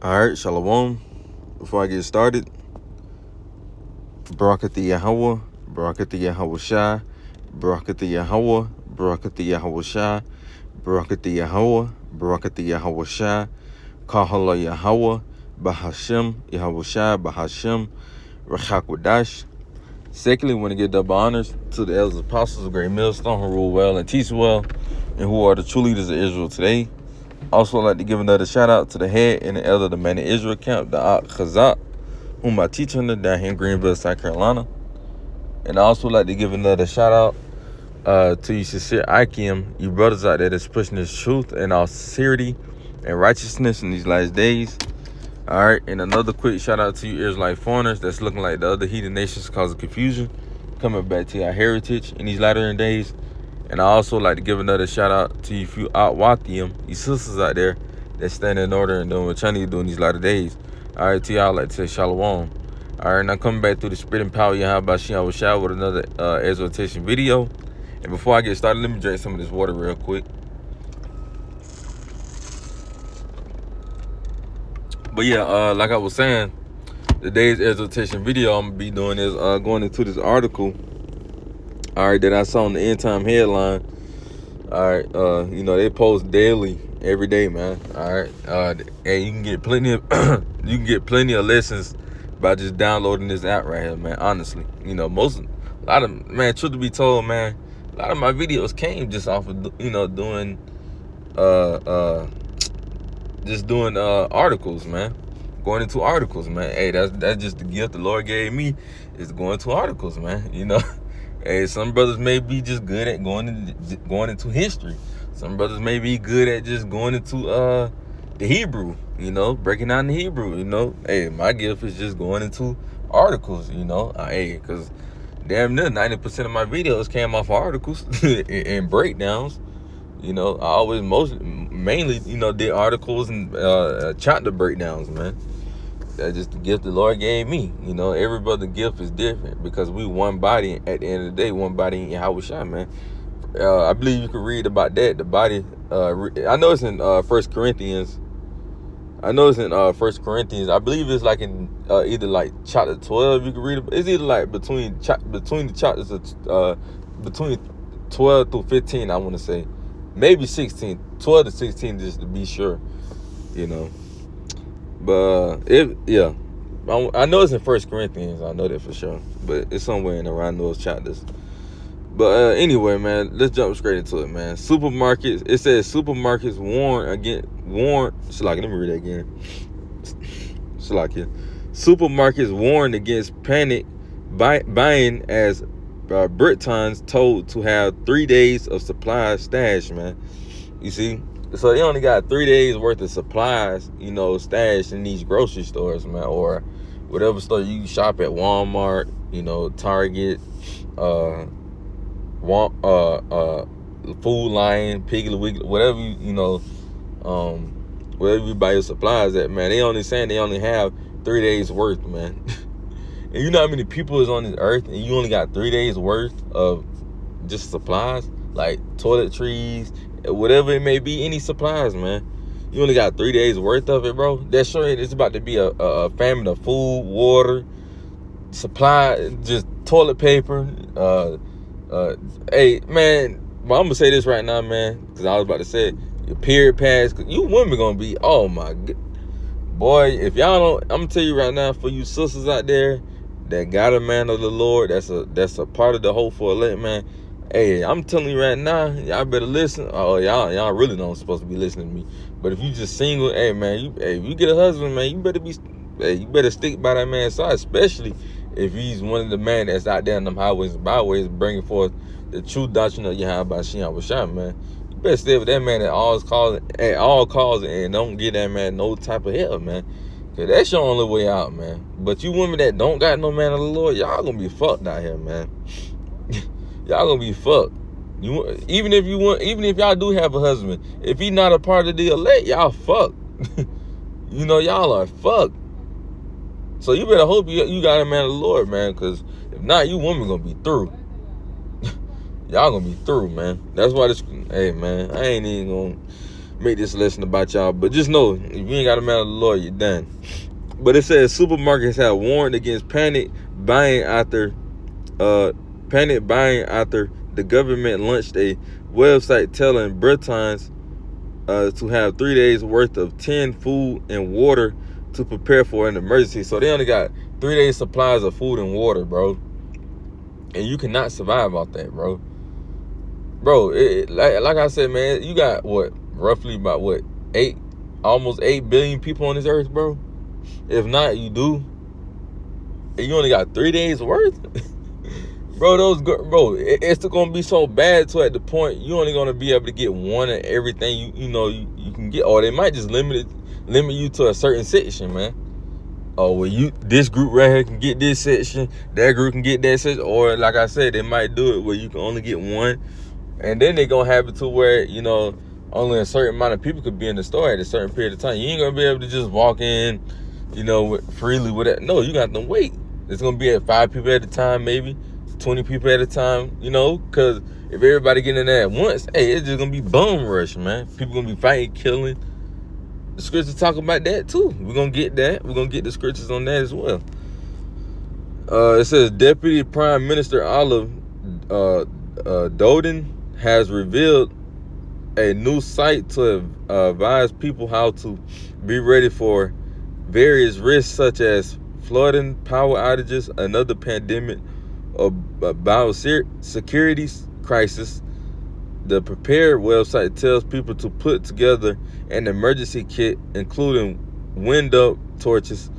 All right, Shalom. Before I get started, Barakatha Yahweh, Barakatha Yahweh Shai, Barakatha Yahweh, Barakatha Yahweh Shai, Barakatha Yahweh, Barakatha Yahweh Shai, Kahala Yahweh, Bahashem, Yahweh Shai, Bahashem, Rachakwadash. Secondly, we want to give double honors to the elders apostles of Great Millstone who rule well and teach well, and who are the true leaders of Israel today. Also, I'd like to give another shout out to the head and the elder of the Man of Israel camp, the Ak Chazak, whom I teach under down here in Greenville, South Carolina. And I also like to give another shout out to you sincere Ikim, you brothers out there that's pushing this truth and all sincerity and righteousness in these last days. All right, and another quick shout out to you Israelite foreigners that's looking like the other heathen nations causing confusion, coming back to our heritage in these latter days. And I also like to give another shout out to you few Wathium, you sisters out there that stand in order and doing what y'all need to do in these latter days. All right, to y'all, I'd like to say shalom. All right, now coming back through the spirit and power, Yahweh Shai Shai with another exhortation video. And before I get started, let me drink some of this water real quick. But yeah, like I was saying, today's exhortation video I'm gonna be doing is going into this article, all right, that I saw on the End Time headline. All right, you know, they post daily, every day, man. All right, and you can get plenty of you can get plenty of lessons by just downloading this app right here, man. Honestly, you know, truth to be told, man, a lot of my videos came just off of doing articles, man. Going into articles, man. Hey, that's just the gift the Lord gave me, is going into articles, man. You know. Hey, some brothers may be just good at going into history. Some brothers may be good at just going into the Hebrew, you know, breaking down the Hebrew, you know. Hey, my gift is just going into articles, you know. Hey, because damn near 90% of my videos came off of articles and breakdowns. You know, I always mainly, you know, did articles and chapter breakdowns, man. That's just the gift the Lord gave me. You know, every brother gift is different because we one body at the end of the day, one body in Yahweh Shai, man. I believe you can read about that. The body, I know it's in 1 Corinthians. I know it's in 1 Corinthians. I believe it's like in either like chapter 12. You can read it. It's either like between the chapters of between 12 through 15. I want to say maybe 16, 12 to 16, just to be sure. You know. But I know it's in 1 Corinthians. I know that for sure. But it's somewhere in around those chapters. But anyway, man, let's jump straight into it, man. Supermarkets. It says supermarkets warn. Shalakia, let me read that again. Shalakia. Supermarkets warned against panic buying as Britons told to have 3 days of supplies stashed, man. You see? So they only got 3 days worth of supplies, you know, stashed in these grocery stores, man, or whatever store you shop at, Walmart, you know, Target, Food Lion, Piggly Wiggly, whatever wherever you buy your supplies at, man. They only saying they only have 3 days worth, man. And you know how many people is on this earth, and you only got 3 days worth of just supplies, like toiletries, whatever it may be, any supplies, man. You only got 3 days worth of it, bro. That's sure it's about to be a famine of food, water, supply, just toilet paper. Hey, man, well, I'm gonna say this right now, man, because I was about to say it, your period pads. You women gonna be, oh my god, boy. If y'all don't, I'm gonna tell you right now, for you sisters out there that got a man of the Lord, that's a part of the hope for elect, man. Hey, I'm telling you right now, y'all better listen. Oh, y'all really don't supposed to be listening to me. But if you just single, hey man, if you get a husband, man, you better stick by that man's side, especially if he's one of the men that's out there in them highways and byways bringing forth the true doctrine of Yahweh Shai, man. You better stay with that man at all calls, and don't give that man no type of help, man. Cause that's your only way out, man. But you women that don't got no man of the Lord, y'all gonna be fucked out here, man. Y'all gonna be fucked. Even if y'all do have a husband, if he not a part of the elect, y'all fucked. You know, y'all are fucked. So you better hope you got a man of the Lord, man, because if not, you women gonna be through. Y'all gonna be through, man. That's why hey, man, I ain't even gonna. make this lesson about y'all. But just know, if you ain't got a man of the Lord, you're done. But it says supermarkets have warned against panic buying after the government launched a website telling Britons to have 3 days worth of tin, food, and water to prepare for an emergency. So they only got 3 days supplies of food and water, bro. And you cannot survive off that, bro. Bro, like I said, man, you got roughly about almost 8 billion people on this earth, bro. If not, you do. And you only got 3 days worth? Bro, it's gonna be so bad to at the point you only gonna be able to get one of everything you can get, or they might just limit you to a certain section, man. Oh, well, this group right here can get this section, that group can get that section, or like I said, they might do it where you can only get one, and then they gonna have it to where only a certain amount of people could be in the store at a certain period of time. You ain't gonna be able to just walk in, freely with that. No, you got to wait. It's gonna be at 5 people at a time, maybe 20 people at a time, because if everybody get in there at once, hey, it's just gonna be bum rush, man. People gonna be fighting, killing. The scriptures talk about that too. We're gonna get that. We're gonna get the scriptures on that as well. It says Deputy Prime Minister Olive Dowden has revealed a new site to advise people how to be ready for various risks such as flooding, power outages, another pandemic, or biosecurity crisis. The Prepared website tells people to put together an emergency kit, including wind-up torches,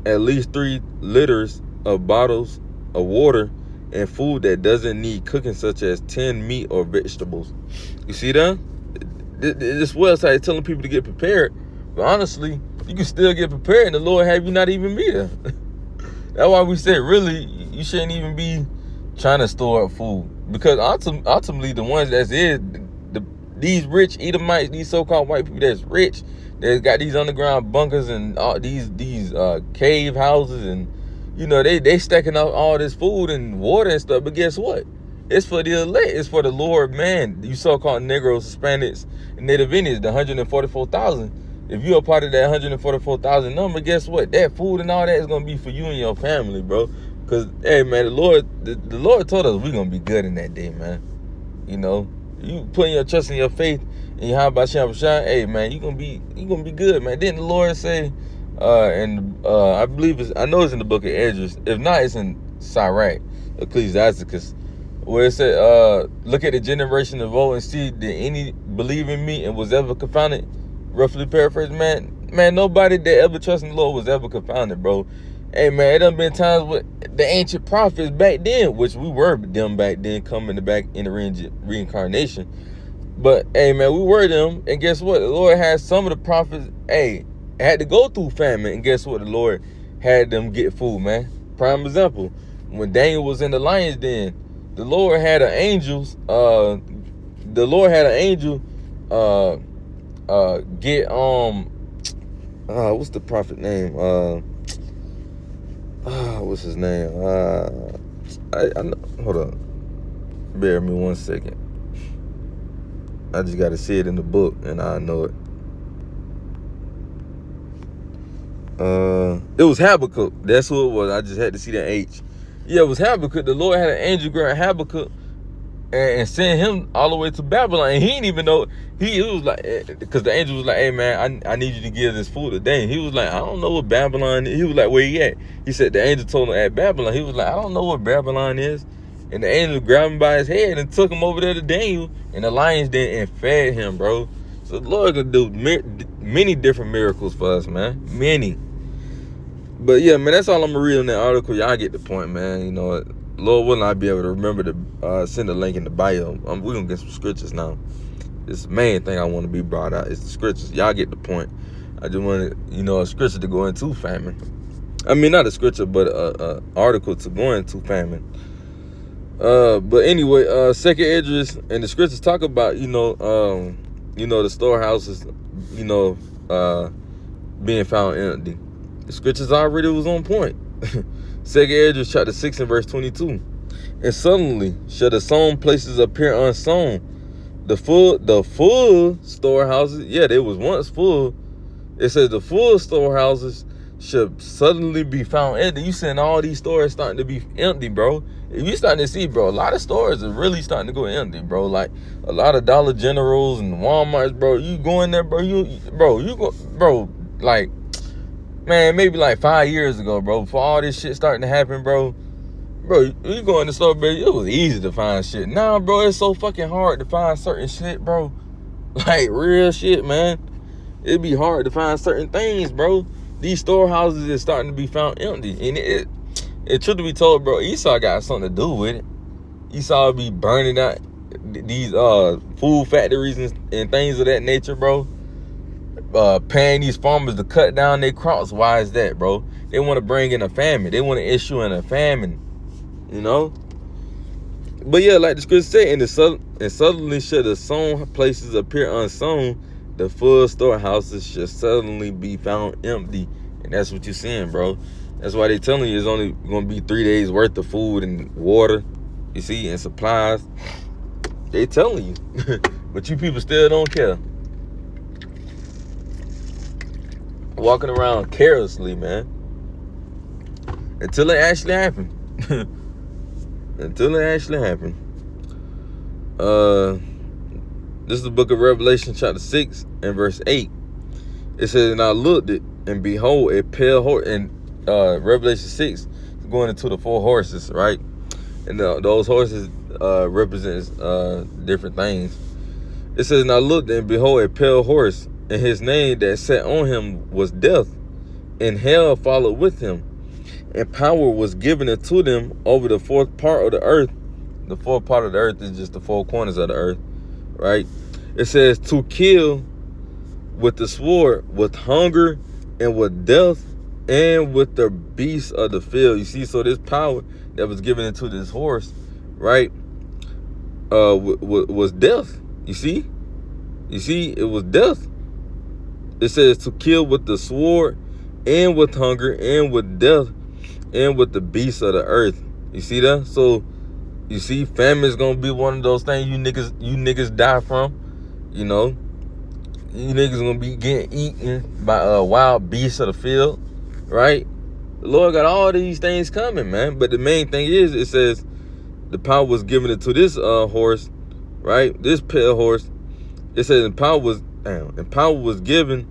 at least 3 liters of bottles of water, and food that doesn't need cooking, such as tinned meat or vegetables. You see that? This website is telling people to get prepared, but honestly, you can still get prepared, and the Lord have you not even be there. That's why we said, really, you shouldn't even be trying to store up food, because ultimately the ones these rich Edomites, these so-called white people that's rich, that's got these underground bunkers and all these cave houses, and they stacking up all this food and water and stuff. But guess what? It's for the elect. It's for the Lord, man. You so-called Negroes, Hispanics, and Native Indians, the 144,000. If you're a part of that 144,000 number, guess what? That food and all that is gonna be for you and your family, bro. Cause hey, man, the Lord told us we're gonna be good in that day, man. You putting your trust in your faith and how about Shabbat, hey, man, you gonna be good, man. Didn't the Lord say, I believe I know it's in the book of Esdras. If not, it's in Sirach, Ecclesiasticus, where it said, look at the generation of old and see, did any believe in me and was ever confounded? Roughly paraphrased, man, nobody that ever trusted in the Lord was ever confounded, bro. Hey, man, it done been times with the ancient prophets back then, which we were them back then, coming back in the reincarnation. But, hey, man, we were them, and guess what? The Lord had some of the prophets, had to go through famine, and guess what? The Lord had them get food, man. Prime example, when Daniel was in the lion's den, the Lord had an angel, get, what's the prophet name? What's his name? I know. Hold on. Bear me 1 second. I just got to see it in the book, and I know it. It was Habakkuk. That's who it was. I just had to see that H. Yeah, it was Habakkuk. The Lord had an angel grant Habakkuk and sent him all the way to Babylon. And he didn't even know. He was like, because the angel was like, hey, man, I need you to give this food to Daniel. He was like, I don't know what Babylon is. He was like, where he at? He said the angel told him at Babylon. He was like, I don't know what Babylon is. And the angel grabbed him by his head and took him over there to Daniel and the lions den and fed him, bro. So the Lord could do many different miracles for us, man. Many. But yeah, man, that's all I'm going to read in that article. Y'all get the point, man. Lord willing, I'll be able to remember to send a link in the bio. We're going to get some scriptures now. This is the main thing I want to be brought out is the scriptures. Y'all get the point. I just wanted, a scripture to go into famine. I mean, not a scripture, but a article to go into famine. But anyway, Second Esdras and the scriptures talk about, the storehouses, being found empty. The scriptures already was on point. Second Esdras chapter 6 and verse 22. And suddenly shall the sown places appear unsown, The full storehouses, yeah, they was once full. It says the full storehouses should suddenly be found empty. You seeing all these stores starting to be empty, bro. If you starting to see, bro, a lot of stores are really starting to go empty, bro. Like a lot of Dollar Generals and Walmarts, bro. You go in there, bro. Like, man, maybe like 5 years ago, bro, before all this shit starting to happen, bro. Bro, you go in the store, bro, it was easy to find shit. Now, bro, it's so fucking hard to find certain shit, bro. Like, real shit, man. It'd be hard to find certain things, bro. These storehouses is starting to be found empty. And it truth to be told, bro, Esau got something to do with it. Esau be burning out these food factories and things of that nature, bro. Paying these farmers to cut down their crops. Why is that, bro? They want to bring in a famine. They want to issue in a famine. You know? But yeah, like the scripture said, and suddenly should the sown places appear unsown, the full storehouses should suddenly be found empty. And that's what you're seeing, bro. That's why they telling you it's only going to be 3 days worth of food and water, you see, and supplies. They telling you. But you people still don't care. Walking around carelessly, man. Until it actually happened. Until it actually happened. This is the book of Revelation chapter 6 and verse 8. It says, and I looked it, and behold, a pale horse. And Revelation 6 going into the 4 horses, right? And those horses represents different things. It says, and I looked, and behold, a pale horse, and his name that sat on him was Death, and hell followed with him. And power was given unto them over the 4th part of the earth. The 4th part of the earth is just the 4 corners of the earth, right? It says to kill with the sword, with hunger, and with death, and with the beasts of the field. You see, so this power that was given into this horse, right, was death. You see, it was death. It says to kill with the sword, and with hunger, and with death, and with the beasts of the earth. You see that? So you see, famine is gonna be one of those things you niggas die from. You know, you niggas gonna be getting eaten by wild beasts of the field, right? The Lord got all these things coming, man. But the main thing is, it says the power was given to this horse, right? This pale horse. It says and power was given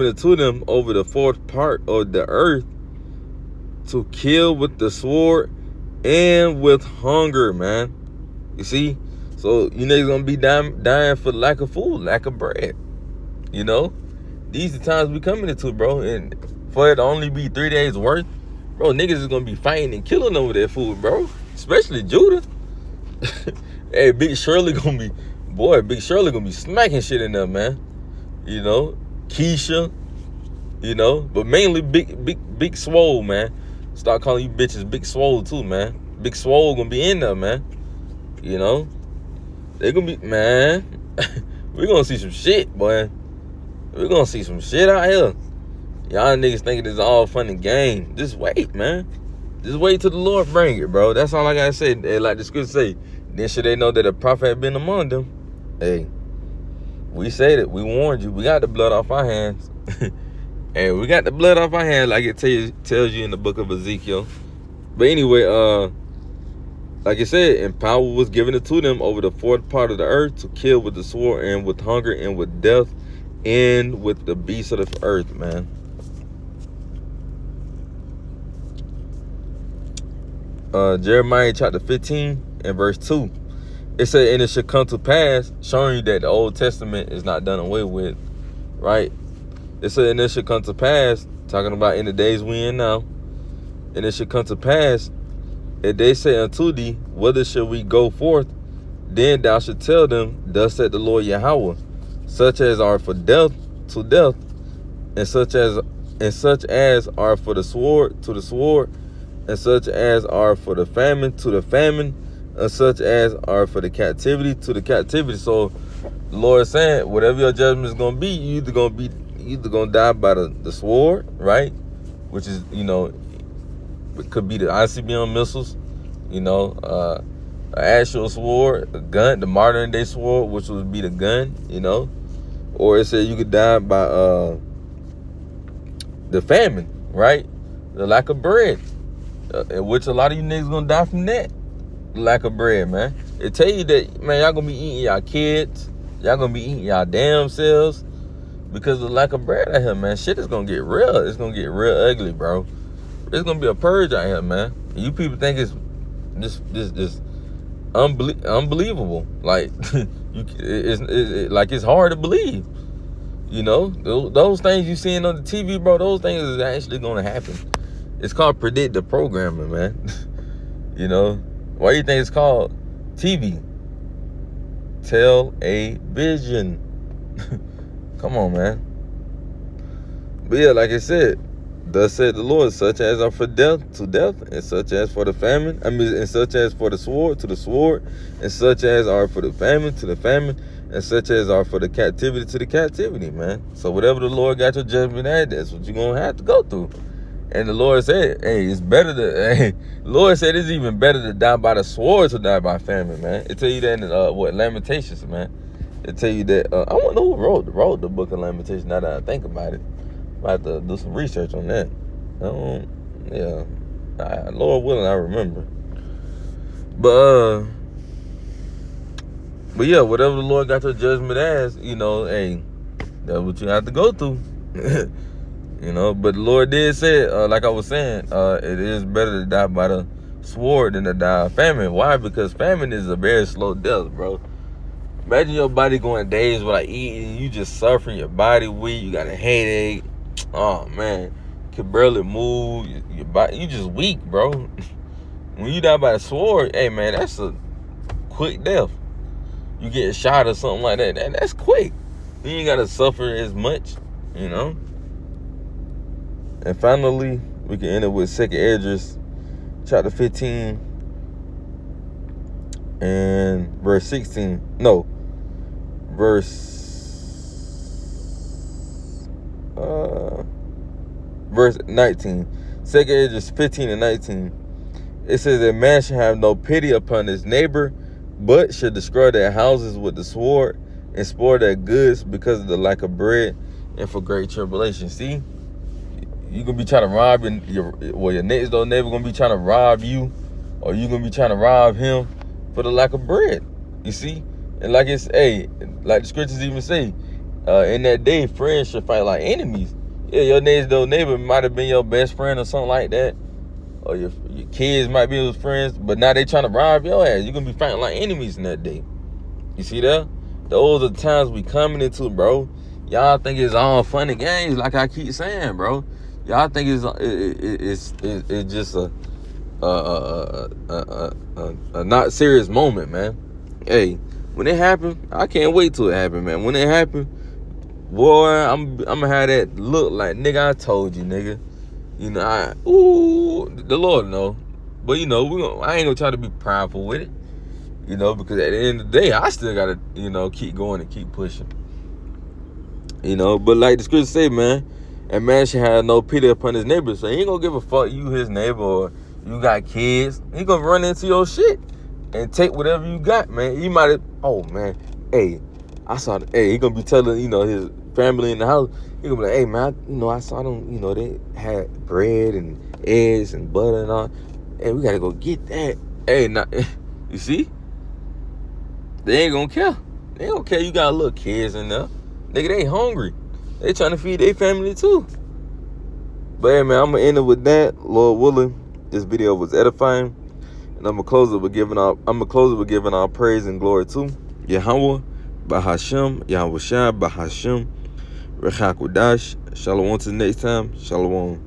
it to them over the 4th part of the earth to kill with the sword and with hunger, man. You see? So you niggas gonna be dying for lack of food, lack of bread. You know? These are the times we coming into, bro. And for it to only be 3 days worth, bro, niggas is gonna be fighting and killing over their food, bro. Especially Judah. Hey, Big Shirley gonna be smacking shit in there, man. You know? Keisha, you know, but mainly big swole, man. Start calling you bitches Big Swole too, man. Big Swole gonna be in there, man. You know, they gonna be, man. We're gonna see some shit, boy. We're gonna see some shit out here. Y'all niggas thinking it's all fun and game. Just wait, man. Just wait till the Lord bring it, bro. That's all I gotta say. Like the scripture say, then should they know that a prophet had been among them. Hey, we said it. We warned you. We got the blood off our hands. And we got the blood off our hands like it tells you in the book of Ezekiel. But anyway, like I said, and power was given to them over the 4th part of the earth to kill with the sword and with hunger and with death and with the beasts of the earth, man. Jeremiah chapter 15 and verse 2. It said, and it should come to pass, showing you that the Old Testament is not done away with, right? It said, and it should come to pass, talking about in the days we in now, and it should come to pass, if they say unto thee, whither shall we go forth? Then thou shalt tell them, thus said the Lord Yahweh, such as are for death to death, and such as are for the sword to the sword, and such as are for the famine to the famine, and such as are for the captivity to the captivity. So the Lord is saying, whatever your judgment is gonna be, you either gonna die by the sword, right? Which is, you know, it could be the ICBM missiles, you know, an actual sword, a gun, the modern day sword, which would be the gun, you know. Or it said you could die by the famine, right? The lack of bread, in which a lot of you niggas gonna die from that. The lack of bread, man. It tell you that, man, y'all gonna be eating y'all kids, y'all gonna be eating y'all damn selves because of the lack of bread out here, man. Shit is gonna get real. It's gonna get real ugly, bro. There's gonna be a purge out here, man. You people think it's this unbelievable. Like it's hard to believe. You know, those things you seeing on the TV, bro. Those things is actually gonna happen. It's called predictive programming, man. You know, why do you think it's called TV? Television. Come on, man. But yeah, like I said, thus said the Lord, such as are for death to death, and such as for the famine. And such as for the sword to the sword, and such as are for the famine to the famine, and such as are for the captivity to the captivity, man. So whatever the Lord got your judgment at, that's what you're gonna have to go through. And the Lord said, hey, it's better to, the Lord said it's even better to die by the sword to die by famine, man. It tell you that in, Lamentations, man. It tell you that, I wonder who wrote the book of Lamentations now that I think about it. I have to do some research on that. Lord willing, I remember. But yeah, whatever the Lord got your judgment as, you know, hey, that's what you have to go through. You know, but the Lord did say, like I was saying, it is better to die by the sword than to die of famine. Why? Because famine is a very slow death, bro. Imagine your body going days without eating, you just suffering, your body weak, you got a headache. Oh man, you can barely move, your body, you just weak, bro. When you die by the sword, hey man, that's a quick death. You get shot or something like that, that's quick. You ain't gotta suffer as much, you know. And finally, we can end it with 2nd Esdras, chapter 15, and verse 16. No, verse 19. 2nd Esdras 15 and 19. It says that man should have no pity upon his neighbor, but should destroy their houses with the sword and spoil their goods because of the lack of bread and for great tribulation. See? You gonna be trying to rob your next door neighbor gonna be trying to rob you, or you gonna be trying to rob him for the lack of bread. You see, and like it's like the scriptures even say, in that day, friends should fight like enemies. Yeah, your next door neighbor might have been your best friend or something like that, or your kids might be his friends, but now they trying to rob your ass. You're gonna be fighting like enemies in that day. You see that? Those are the times we coming into, bro. Y'all think it's all fun and games, like I keep saying, bro. Y'all think it's just a not serious moment, man. Hey, when it happen, I can't wait till it happen, man. When it happen, boy, I'm gonna have that look like, nigga, I told you, nigga. You know, the Lord know. But you know, I ain't gonna try to be prideful with it. You know, because at the end of the day, I still gotta, you know, keep going and keep pushing. You know, but like the scripture say, man, and man should have no pity upon his neighbor. So he ain't gonna give a fuck you his neighbor or you got kids. He gonna run into your shit and take whatever you got, man. He might have, oh man, hey, he gonna be telling, you know, his family in the house. He gonna be like, hey man, I saw them, you know, they had bread and eggs and butter and all. Hey, we gotta go get that. Hey, now, you see? They ain't gonna care. They ain't gonna care you got little kids in there. Nigga, they hungry. They trying to feed their family too. But hey man, I'm gonna end it with that. Lord willing, this video was edifying, and I'm gonna close it with giving our praise and glory to Yahweh, Bahashem, Yahweh Shai, Bahashem, Rechakudash. Shalom till next time. Shalom.